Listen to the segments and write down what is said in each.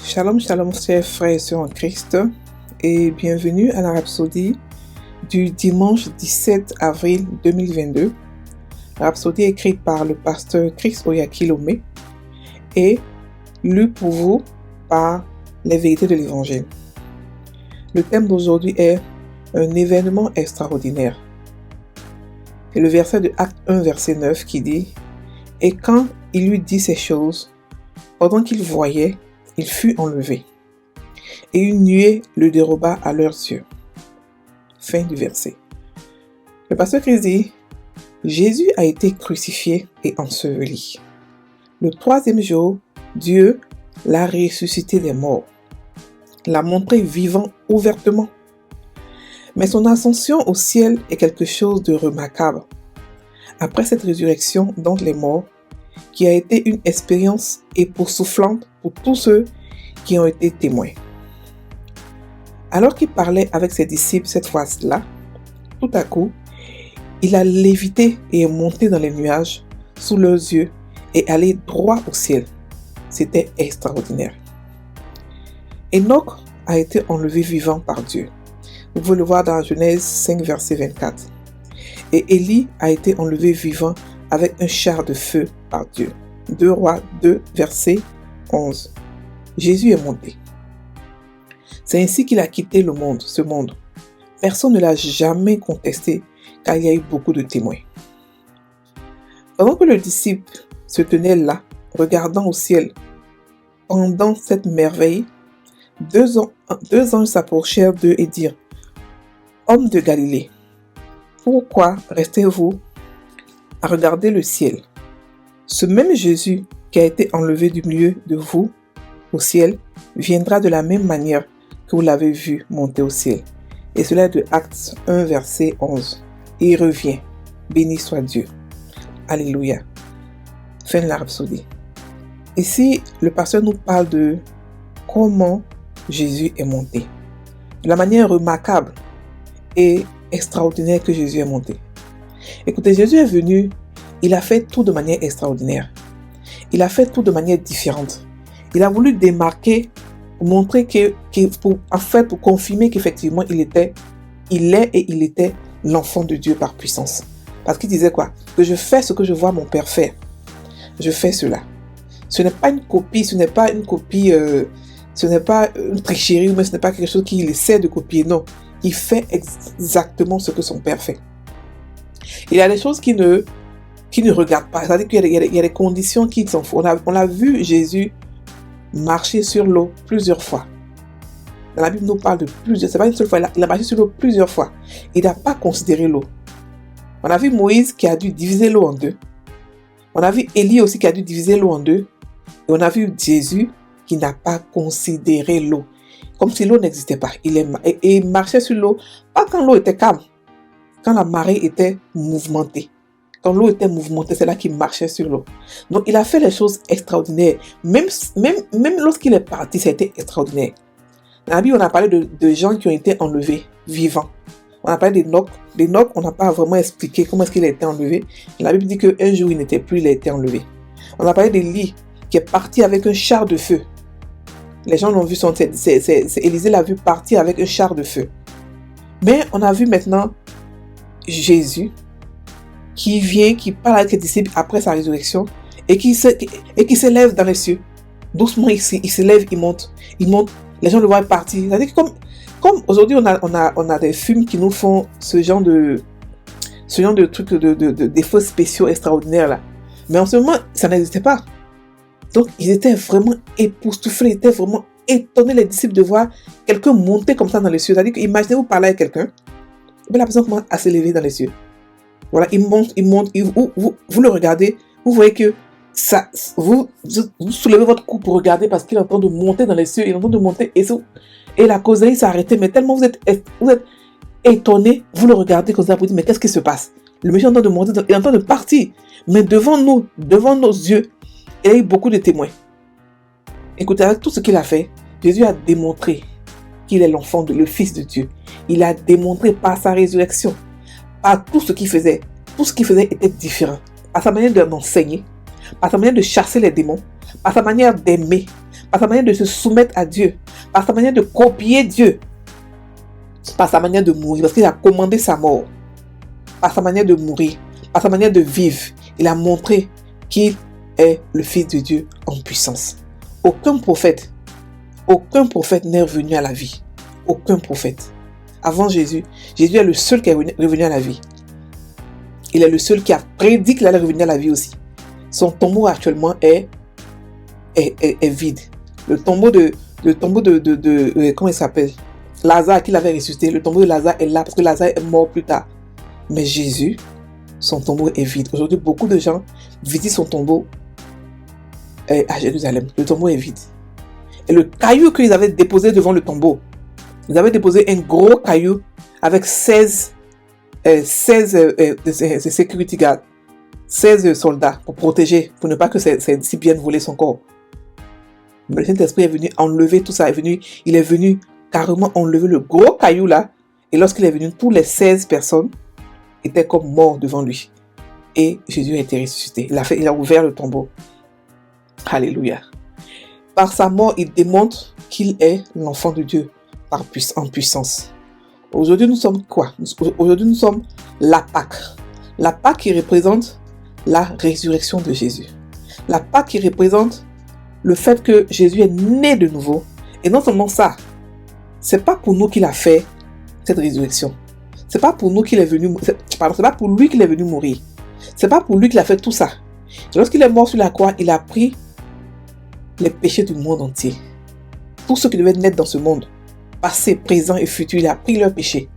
Shalom, shalom, chers frères et sœurs en Christ, et bienvenue à la rhapsodie du dimanche 17 avril 2022. La rhapsodie écrite par le pasteur Chris Oyakilome et lue pour vous par les vérités de l'Évangile. Le thème d'aujourd'hui est un événement extraordinaire. C'est le verset de Acte 1, verset 9 qui dit « Et quand il lui dit ces choses, pendant qu'il voyait, il fut enlevé, et une nuée le déroba à leurs yeux. » Fin du verset. Le pasteur Christ dit « Jésus a été crucifié et enseveli. Le troisième jour, Dieu l'a ressuscité des morts, l'a montré vivant ouvertement. Mais son ascension au ciel est quelque chose de remarquable. Après cette résurrection d'entre les morts, qui a été une expérience époustouflante pour tous ceux qui ont été témoins. Alors qu'il parlait avec ses disciples cette fois-là, tout à coup, il a lévité et est monté dans les nuages sous leurs yeux et allé droit au ciel. C'était extraordinaire. Enoch a été enlevé vivant par Dieu. Vous pouvez le voir dans Genèse 5, verset 24. Et Élie a été enlevé vivant avec un char de feu par Dieu. 2 Rois 2, verset 11. Jésus est monté. C'est ainsi qu'il a quitté ce monde. Personne ne l'a jamais contesté, car il y a eu beaucoup de témoins. Pendant que le disciple se tenait là, regardant au ciel, pendant cette merveille, deux anges s'approchèrent d'eux et dirent « Hommes de Galilée, pourquoi restez-vous à regarder le ciel? Ce même Jésus qui a été enlevé du milieu de vous au ciel viendra de la même manière que vous l'avez vu monter au ciel. » Et cela est de Actes 1, verset 11. Et il revient. Béni soit Dieu. Alléluia. Fin de la rhapsodie. Ici, le pasteur nous parle de comment Jésus est monté. De la manière remarquable et extraordinaire que Jésus est monté. Écoutez, Jésus est venu, il a fait tout de manière extraordinaire. Il a fait tout de manière différente. Il a voulu démarquer, pour montrer pour confirmer qu'effectivement il est et il était l'enfant de Dieu par puissance. Parce qu'il disait quoi? Que je fais ce que je vois mon Père faire. Je fais cela. Ce n'est pas une copie, ce n'est pas une tricherie, mais ce n'est pas quelque chose qu'il essaie de copier. Non, il fait exactement ce que son Père fait. Il y a des choses qui ne regardent pas. C'est-à-dire qu'il y a des conditions qui s'en foutent. On a vu Jésus marcher sur l'eau plusieurs fois. Dans la Bible nous parle de plusieurs. C'est pas une seule fois. Il a marché sur l'eau plusieurs fois. Il n'a pas considéré l'eau. On a vu Moïse qui a dû diviser l'eau en deux. On a vu Élie aussi qui a dû diviser l'eau en deux. Et on a vu Jésus qui n'a pas considéré l'eau. Comme si l'eau n'existait pas. Il marchait sur l'eau, pas quand l'eau était calme. Quand la marée était mouvementée. Quand l'eau était mouvementée, c'est là qu'il marchait sur l'eau. Donc, il a fait des choses extraordinaires. Même lorsqu'il est parti, ça a été extraordinaire. Dans la Bible, on a parlé de gens qui ont été enlevés vivants. On a parlé d'Enoch. D'Enoch, on n'a pas vraiment expliqué comment est-ce qu'il a été enlevé. La Bible dit qu'un jour, il n'était plus, il a été enlevé. On a parlé d'Élie, qui est parti avec un char de feu. Les gens l'ont vu, Élisée l'a vu partir avec un char de feu. Mais on a vu maintenant Jésus, qui vient, qui parle avec les disciples après sa résurrection et qui s'élève dans les cieux. Doucement, il s'élève, il monte. Les gens le voient partir. C'est-à-dire que comme aujourd'hui, on a des films qui nous font ce genre de trucs, d'effets spéciaux extraordinaires là. Mais en ce moment, ça n'existait pas. Donc, ils étaient vraiment époustouflés, ils étaient vraiment étonnés, les disciples, de voir quelqu'un monter comme ça dans les cieux. C'est-à-dire que imaginez-vous parler avec quelqu'un, et bien la personne commence à s'élever dans les cieux. Voilà, il monte, vous le regardez, vous voyez que ça, vous soulevez votre cou pour regarder parce qu'il est en train de monter dans les cieux, il est en train de monter et la causerie s'est arrêtée. Mais tellement vous êtes étonné, vous le regardez comme ça, vous dites mais qu'est-ce qui se passe? Le monsieur est en train de monter, il est en train de partir. Mais devant nos yeux, il y a eu beaucoup de témoins. Écoutez, avec tout ce qu'il a fait, Jésus a démontré qu'il est le Fils de Dieu. Il a démontré par sa résurrection, par tout ce qu'il faisait. Tout ce qu'il faisait était différent. Par sa manière d'enseigner, par sa manière de chasser les démons, par sa manière d'aimer, par sa manière de se soumettre à Dieu, par sa manière de copier Dieu, par sa manière de mourir, parce qu'il a commandé sa mort, par sa manière de mourir, par sa manière de vivre. Il a montré qu'il est le Fils de Dieu en puissance. Aucun prophète n'est revenu à la vie. Aucun prophète. Avant Jésus, Jésus est le seul qui est revenu à la vie. Il est le seul qui a prédit qu'il allait revenir à la vie aussi. Son tombeau actuellement est vide. Le tombeau de comment il s'appelle? Lazare qu'il avait ressuscité. Le tombeau de Lazare est là parce que Lazare est mort plus tard. Mais Jésus, son tombeau est vide. Aujourd'hui, beaucoup de gens visitent son tombeau à Jérusalem. Le tombeau est vide. Et le caillou qu'ils avaient déposé devant le tombeau, ils avaient déposé un gros caillou avec 16 security guards, 16 soldats pour protéger, pour ne pas que ses disciples viennent voler son corps. Mais le Saint-Esprit est venu enlever tout ça. Il est venu carrément enlever le gros caillou là. Et lorsqu'il est venu, tous les 16 personnes étaient comme morts devant lui. Et Jésus a été ressuscité. Il a ouvert le tombeau. Alléluia. Par sa mort, il démontre qu'il est l'enfant de Dieu en puissance. Aujourd'hui, nous sommes quoi? Aujourd'hui, nous sommes la Pâque. La Pâque qui représente la résurrection de Jésus. La Pâque qui représente le fait que Jésus est né de nouveau. Et non seulement ça, c'est pas pour nous qu'il a fait cette résurrection. C'est pas pour nous qu'il est venu, c'est pas pour lui qu'il est venu mourir. C'est pas pour lui qu'il a fait tout ça. Lorsqu'il est mort sur la croix, il a pris les péchés du monde entier. Tous ceux qui devaient naître dans ce monde, passé, présent et futur, il a pris leurs péchés.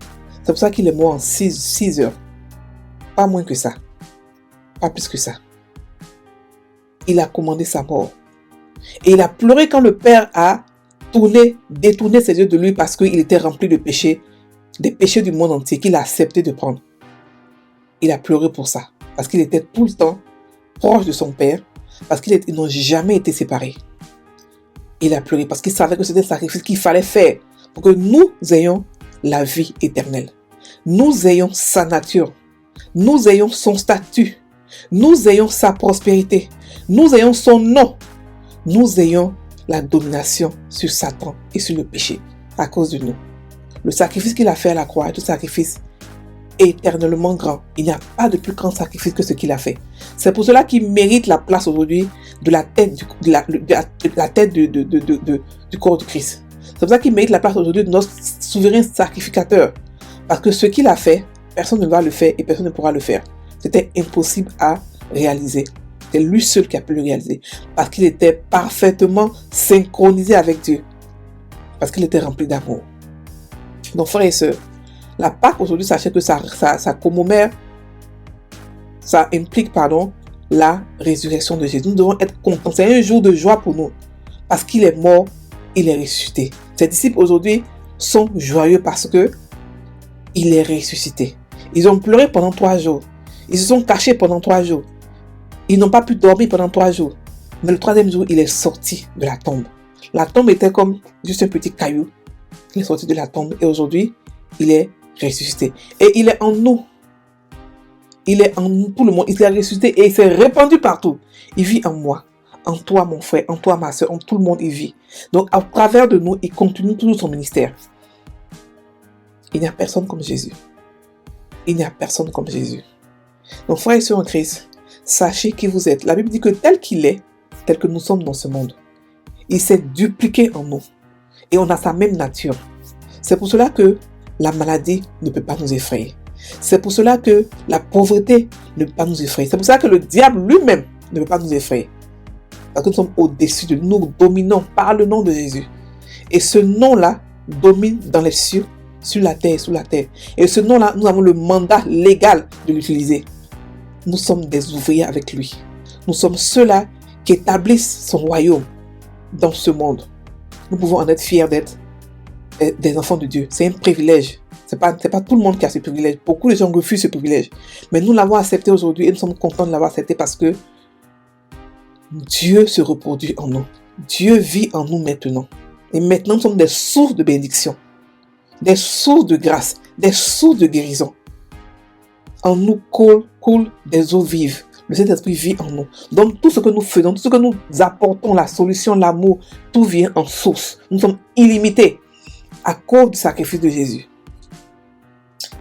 C'est pour ça qu'il est mort en 6 heures. Pas moins que ça. Pas plus que ça. Il a commandé sa mort. Et il a pleuré quand le Père a détourné ses yeux de lui parce qu'il était rempli de péchés, des péchés du monde entier qu'il a accepté de prendre. Il a pleuré pour ça. Parce qu'il était tout le temps proche de son Père, parce qu'ils n'ont jamais été séparés. Il a pleuré parce qu'il savait que c'était le sacrifice qu'il fallait faire pour que nous ayons la vie éternelle. Nous ayons sa nature. Nous ayons son statut. Nous ayons sa prospérité. Nous ayons son nom. Nous ayons la domination sur Satan et sur le péché à cause de nous. Le sacrifice qu'il a fait à la croix est un sacrifice éternellement grand. Il n'y a pas de plus grand sacrifice que ce qu'il a fait. C'est pour cela qu'il mérite la place aujourd'hui de la tête du corps de Christ. C'est pour ça qu'il mérite la place aujourd'hui de notre souverain sacrificateur. Parce que ce qu'il a fait, personne ne va le faire et personne ne pourra le faire. C'était impossible à réaliser. C'est lui seul qui a pu le réaliser. Parce qu'il était parfaitement synchronisé avec Dieu. Parce qu'il était rempli d'amour. Donc frères et sœurs, la Pâque aujourd'hui, sachez que ça commémore, ça implique, la résurrection de Jésus. Nous devons être contents. C'est un jour de joie pour nous. Parce qu'il est mort, il est ressuscité. Ses disciples aujourd'hui sont joyeux parce que il est ressuscité. Ils ont pleuré pendant 3 jours. Ils se sont cachés pendant 3 jours. Ils n'ont pas pu dormir pendant 3 jours. Mais le 3e jour, il est sorti de la tombe. La tombe était comme juste un petit caillou. Il est sorti de la tombe et aujourd'hui, il est ressuscité. Et il est en nous. Il est en nous, tout le monde. Il s'est ressuscité et il s'est répandu partout. Il vit en moi, en toi mon frère, en toi ma soeur, en tout le monde il vit. Donc à travers de nous, il continue toujours son ministère. Il n'y a personne comme Jésus. Il n'y a personne comme Jésus. Donc frères et sœurs en Christ, sachez qui vous êtes. La Bible dit que tel qu'il est, tel que nous sommes dans ce monde, il s'est dupliqué en nous. Et on a sa même nature. C'est pour cela que la maladie ne peut pas nous effrayer. C'est pour cela que la pauvreté ne peut pas nous effrayer. C'est pour cela que le diable lui-même ne peut pas nous effrayer. Parce que nous sommes au-dessus de nous, nous dominons par le nom de Jésus. Et ce nom-là domine dans les cieux, sur la terre et sous la terre. Et ce nom-là, nous avons le mandat légal de l'utiliser. Nous sommes des ouvriers avec lui. Nous sommes ceux-là qui établissent son royaume dans ce monde. Nous pouvons en être fiers d'être des enfants de Dieu. C'est un privilège. C'est pas tout le monde qui a ce privilège. Beaucoup de gens refusent ce privilège. Mais nous l'avons accepté aujourd'hui et nous sommes contents de l'avoir accepté parce que Dieu se reproduit en nous. Dieu vit en nous maintenant. Et maintenant, nous sommes des sources de bénédiction, des sources de grâce, des sources de guérison. En nous coulent des eaux vives. Le Saint-Esprit vit en nous. Donc tout ce que nous faisons, tout ce que nous apportons, la solution, l'amour, tout vient en source. Nous sommes illimités à cause du sacrifice de Jésus.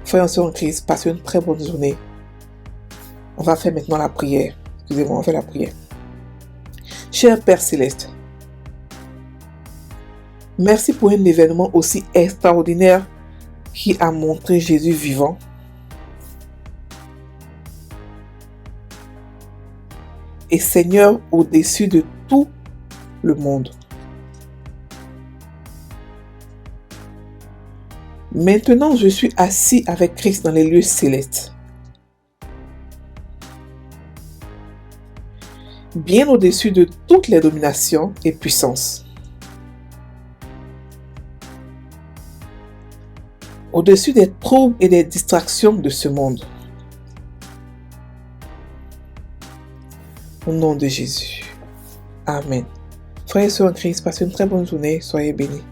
Frères et sœurs en Christ, passez une très bonne journée. On va faire maintenant la prière. Excusez-moi, on va faire la prière. Cher Père Céleste, merci pour un événement aussi extraordinaire qui a montré Jésus vivant. Et Seigneur au-dessus de tout le monde. Maintenant, je suis assis avec Christ dans les lieux célestes. Bien au-dessus de toutes les dominations et puissances. Au-dessus des troubles et des distractions de ce monde. Au nom de Jésus. Amen. Frères et sœurs en Christ, passez une très bonne journée. Soyez bénis.